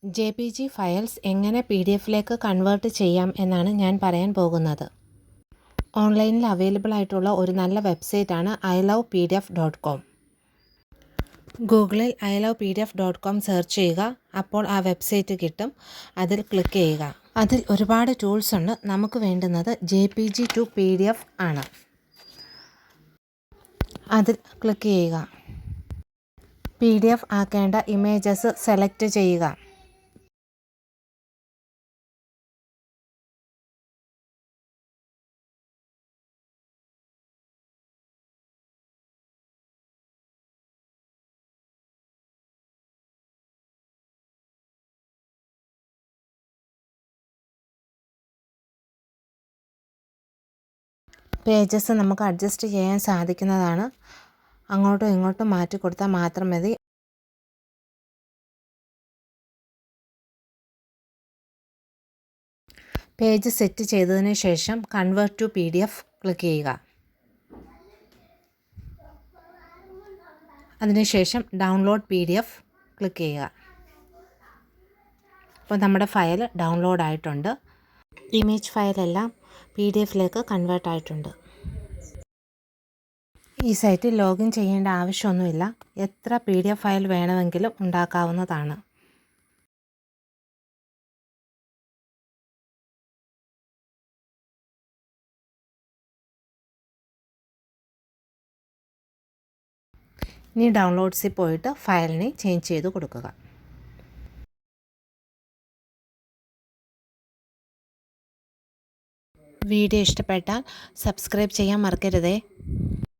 JPG files എങ്ങനെ PDF-ലേക്ക് convert ചെയ്യാം എന്നാണ് ഞാൻ പറയാൻ പോകുന്നത്. ഓൺലൈനിൽ അവൈലബിൾ ആയിട്ടുള്ള ഒരു നല്ല വെബ്സൈറ്റാണ് ilovepdf.com. ഗൂഗിളിൽ ilovepdf.com സെർച്ച് ചെയ്യുക. അപ്പോൾ ആ വെബ്സൈറ്റ് കിട്ടും. അതിൽ ക്ലിക്ക് ചെയ്യുക. അതിൽ ഒരുപാട് ടൂൾസ് ഉണ്ട്. നമുക്ക് വേണ്ടുന്നത് JPG to PDF ആണ്. അതിൽ ക്ലിക്ക് ചെയ്യുക. PDF ആക്കേണ്ട ഇമേജസ് സെലക്ട് ചെയ്യുക. പേജസ് നമുക്ക് അഡ്ജസ്റ്റ് ചെയ്യാൻ സാധിക്കുന്നതാണ്. അങ്ങോട്ടും ഇങ്ങോട്ടും മാറ്റി കൊടുത്താൽ മാത്രം മതി. പേജ് സെറ്റ് ചെയ്തതിന് ശേഷം കൺവേർട്ട് ടു PDF ക്ലിക്ക് ചെയ്യുക. അതിനുശേഷം ഡൗൺലോഡ് PDF ക്ലിക്ക് ചെയ്യുക. അപ്പോൾ നമ്മുടെ ഫയൽ ഡൗൺലോഡ് ആയിട്ടുണ്ട്. ഇമേജ് ഫയലെല്ലാം PDF-ലേക്ക് കൺവേർട്ട് ആയിട്ടുണ്ട്. ഈ സൈറ്റിൽ ലോഗിൻ ചെയ്യേണ്ട ആവശ്യമൊന്നുമില്ല. എത്ര PDF ഫയൽ വേണമെങ്കിലും ഉണ്ടാക്കാവുന്നതാണ്. ഇനി ഡൗൺലോഡ്സിൽ പോയിട്ട് ഫയലിനെ ചേഞ്ച് ചെയ്ത് കൊടുക്കുക. വീഡിയോ ഇഷ്ടപ്പെട്ടാൽ സബ്സ്ക്രൈബ് ചെയ്യാൻ മറക്കരുതേ.